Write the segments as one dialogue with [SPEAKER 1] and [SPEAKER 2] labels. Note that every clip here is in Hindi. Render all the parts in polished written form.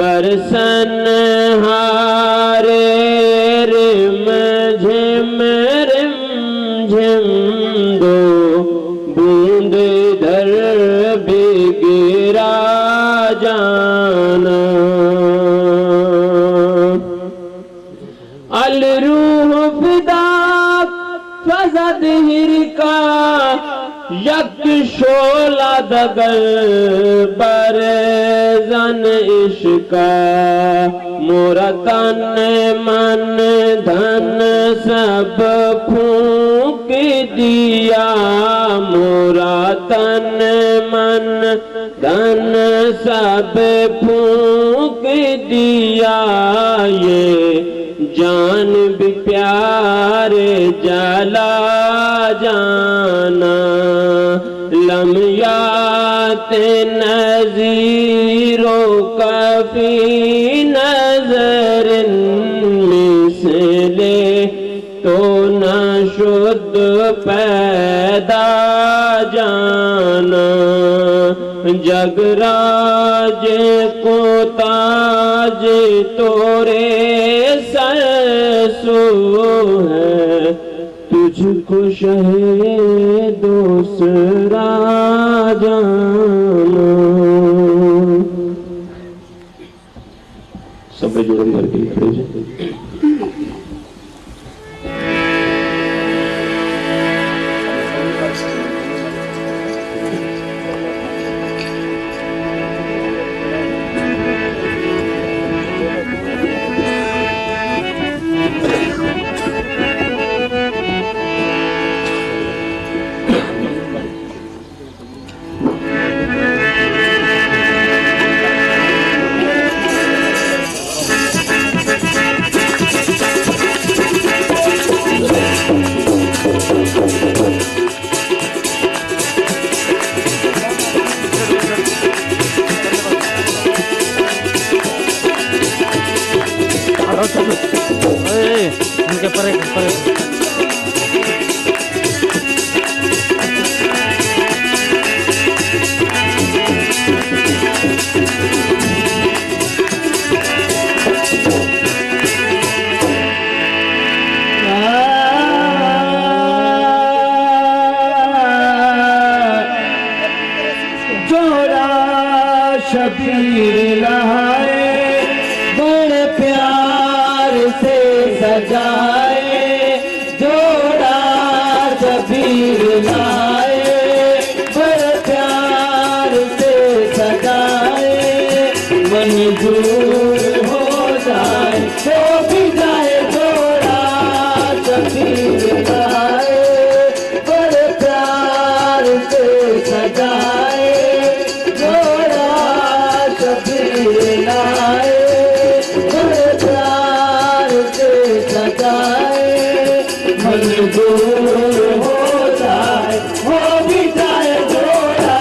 [SPEAKER 1] बरसन हारे रिम झिम दो बूंद धर भी गिरा जाना। अल रूह फिदा फजद हिरका यक शोला दगल पर जन इश्का मोरा तन मन धन सब फूंक दिया। मोरा तन मन धन सब फूंक दिया। ये जान भी प्यारे जला जाना। लम्यात नज़ीरो कफी नजर मिसले तो न शुद्ध पैदा जाना। जगराज को ताज तोरे सरसो है तुझको शहे दूसरा जाना। सब जोड़न करके खड़े जाए।
[SPEAKER 2] शबीर लहाए बड़े प्यार से सजाए। जोड़ा शबीर लाए बड़े प्यार से सजाए। मंजूर हो जाए तो भी जाए। जोड़ा शबीर लाए बड़े प्यार से सजाए। लाए बड़े प्यार से सजाए। मंजूर हो जाए हो भी जाए। जोड़ा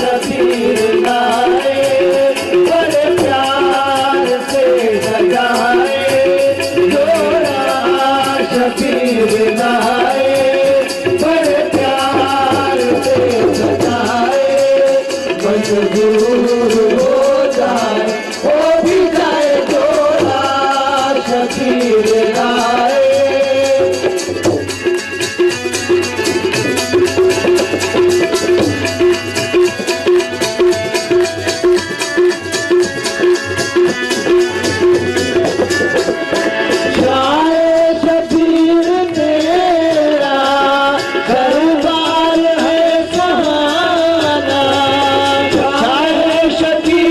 [SPEAKER 2] शबीर लाए बड़े प्यार से सजाए। जोड़ा शबीर लाए बड़े प्यार से सजाए। मंजूर हो जाए हो भी जाए। जोड़ा शबीर लाए शबीर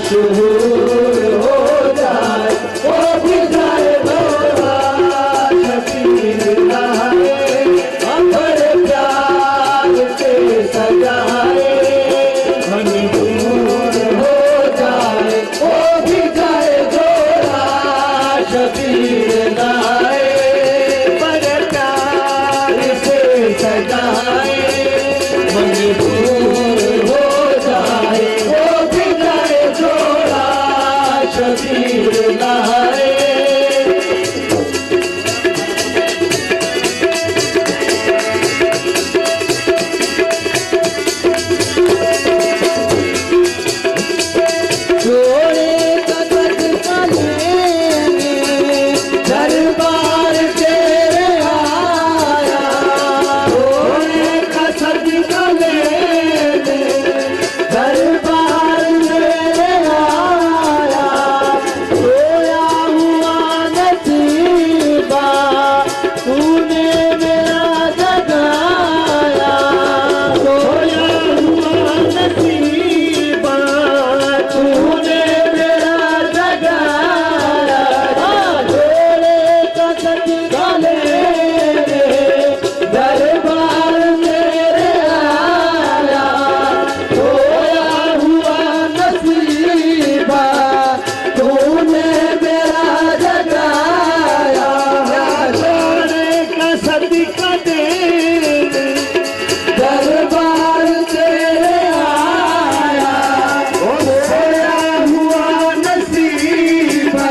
[SPEAKER 2] मशहूर हो जाए वो भी जाए जोड़ा शबीर लाए बड़े प्यार से सजाए मशहूर हो जाए वो भी जाए जोड़ा शबीर लाए बड़े प्यार से सजाए मजबूर हो जाए वो भी जाए जोड़ा शबीर लाए जोड़े कदर पले दरबार तेरे आया जोड़े कसद कले दरबार तेरे आया सोया हुआ नसीबा तूने मेरा जगाया सोया हुआ नसीबा तूने मेरा जगाया जोड़े कसद कले दरबार मेरे आया सोया हुआ नसीबा तूने मेरा जगाया जोड़े कसद कले दरबार तेरे आया सोया हुआ नसीबा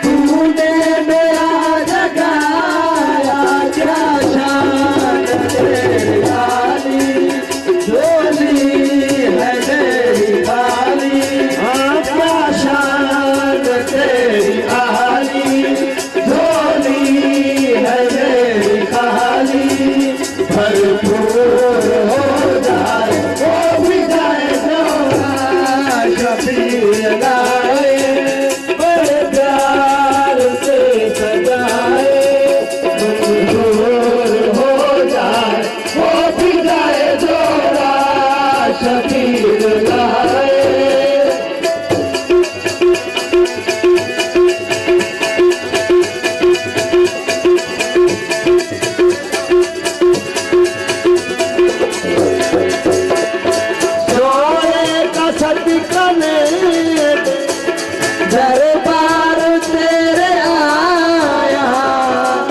[SPEAKER 2] तूने मेरा जगाया क्या शान तेरी वाली झोली है मेरी वाली क्या शान तेरी आली झोली है मेरी खाली भरपूर हो जाए वो भी जाए जोड़ा शबीर लाए बड़े प्यार से सजाए मंजूर हो जाए वो भी जाए जोड़ा शबीर लाए जोड़े कसद कले दरबार तेरे आया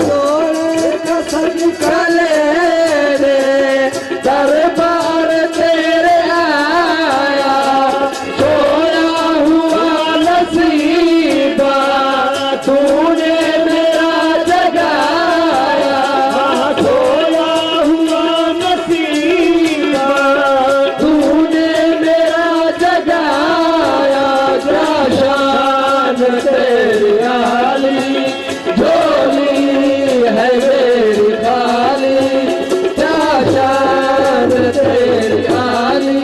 [SPEAKER 2] जोड़े कसद कले दरबार तेरे आया सोया हुआ नसीबा तूने मेरा जगाया सोया हुआ नसीबा तूने मेरा जगाया क्या शान तेरी आली झोली है मेरी खाली क्या शान तेरी आली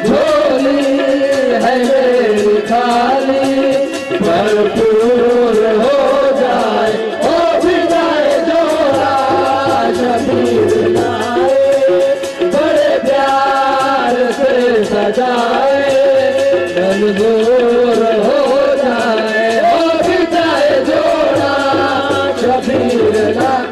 [SPEAKER 2] झोली है मेरी खाली भरपूर हो जाए वो भी जाए जोड़ा शबीर लाए बड़े प्यार से सजाए मंजूर हो जाए वो भी जाए जोड़ा शबीर लाए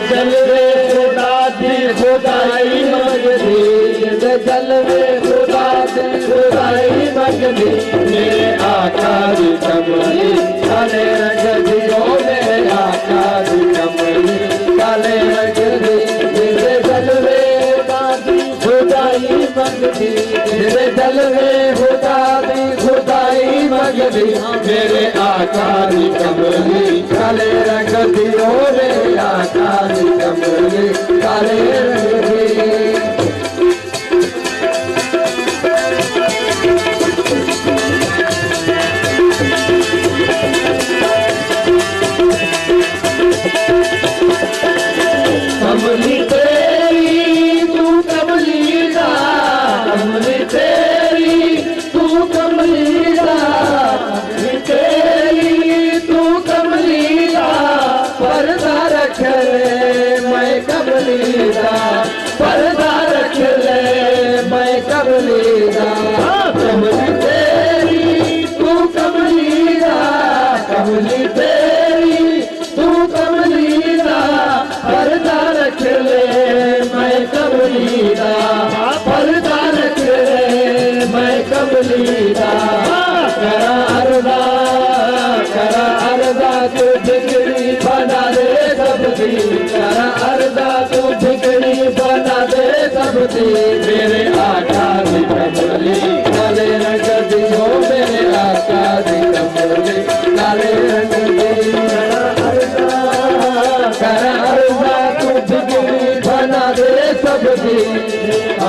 [SPEAKER 2] जलवे खुदा दी खुदाई मंगदी जलवे खुदा दी खुदाई मंगदी मेरे आका दी कमली काले रंग दी ओ मेरे आका दी कमली काले रंग दी मेरे जलवे खुदा दी खुदाई मंगदी मेरे जलवे खुदा दी खुदाई मंगदी मेरे आका दी कमली काले रंग दी ओ मेरे आका दी कमली काले रंग दी कमली तेरी तू कमली दा कमली तेरी तू कमली दा कमली तेरी तू कमली दा पर्दा दा करा अर्दा तू बिगड़ी बना दे सबकी करा अर्दा तू बिगड़ी बना दे सबकी मेरे आका दी कमली काले रंग दी हो मेरे आका दी कमली काले रंग दी करा अर्दा तू बिगड़ी बना दे सबकी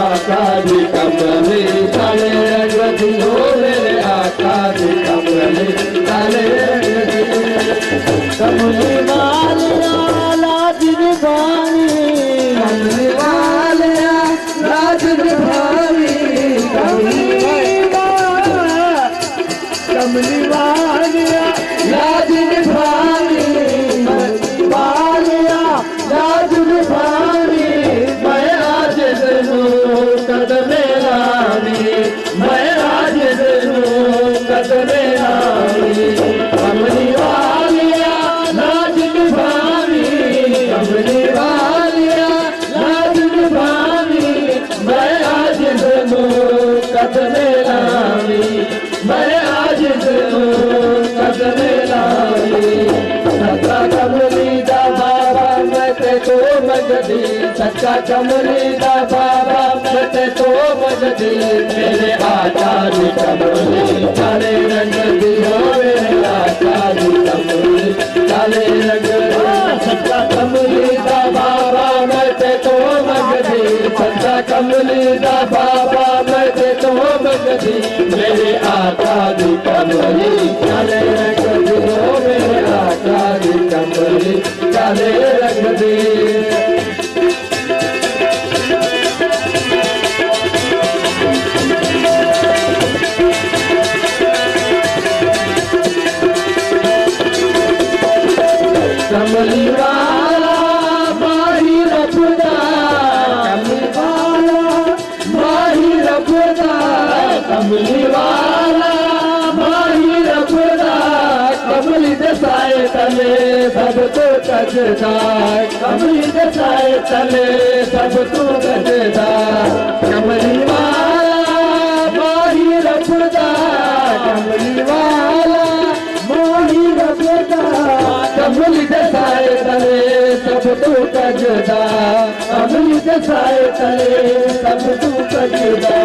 [SPEAKER 2] आका दी कमली काले रंग दी हो मेरे आका दी कमली काले रंग दी कमली वालिया लाज निभानी कमली वालिया लाज निभानी कमली वालिया लाज निभानी वालिया लाज निभानी मैं आज तेनू कदमे लानी मैं आज तेनू कदमे लानी कमली वालिया लाज निभानी कमली वालिया लाज निभानी मैं आज तेनू कदमे लानी मैं आज तेनू कदमे लानी सच्चा कमली दा बाबा मैं ते तो मगदी सच्चा कमली दा बाबा मैं ते तो मगदी मेरे आका दी कमली काले रंग दी हो मेरे आका दी कमली काले रंग सच्चा कमली दा बाबा मैं ते तो मगदी सच्चा कमली दा बाबा मैं ते तो मगदी मेरे आका दी कमली काले रंग दी हो मेरे आका दी कमली काले रंग दी कमली वाला माही रबदा कमली वाला माही रबदा कमली वाला माही रबदा कमली दसाए तले सब तो कजदा कमली दसाए तले सब तो कजदा कमली वाला माही रबदा कमली वाला माही रबदा कमली दसाए तले सब तू कजदा कमली दसाए तले सब तू कजदा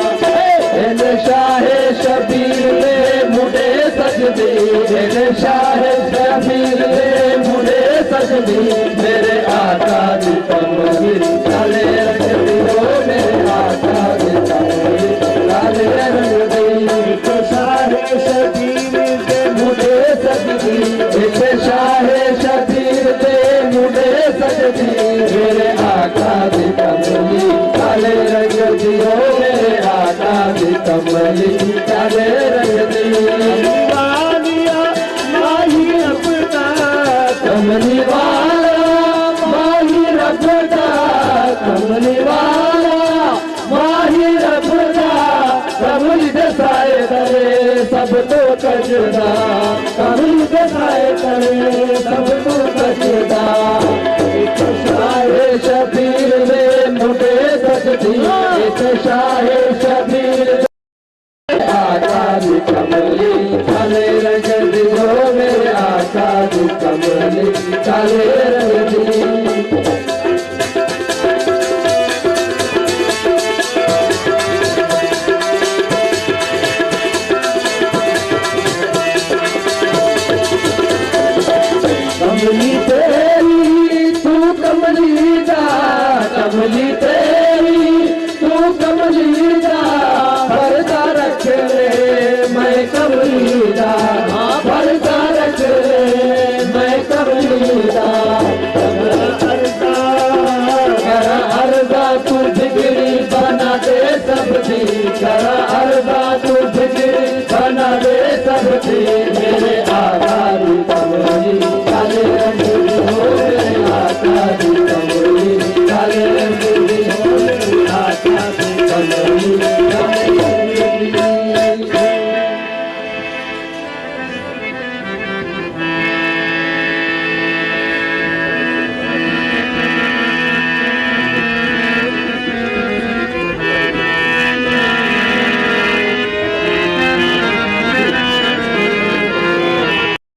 [SPEAKER 2] शाहे शबीर दे मुंडे सजदी शाहे शबीर दे मुंडे सजदी मेरे आका दी कमली काले रंग दी हो मेरे आका दी कमली काले रंग दी शाहे शबीर दे मुंडे सजदी शाहे शबीर दे मुंडे सजदी मेरे आका दी कमली काले रंग दी हो मेरे आका दी कमली काले रंग दी वालिया माही रबदा कमली वाला माही रबदा कमली वाला माही रबदा कमली दसाए तले सब तो कजदा कमली दसाए तले सब तो कजदा शाहे शबीर में मुंडे सजदी शाहे शबीर आका दी कमली काले रंग दी हो मेरे आका दी कमली काले रंग दी कमली तेरी तू कमली दा कमली तेरी तू कमली दा पर्दा रख ले मैं कमली दा पर्दा रख ले मैं कमली दा करा अर्दा तू बिगड़ी बना दे सबकी करा अर्दा तू बिगड़ी बना दे सबकी मेरे आका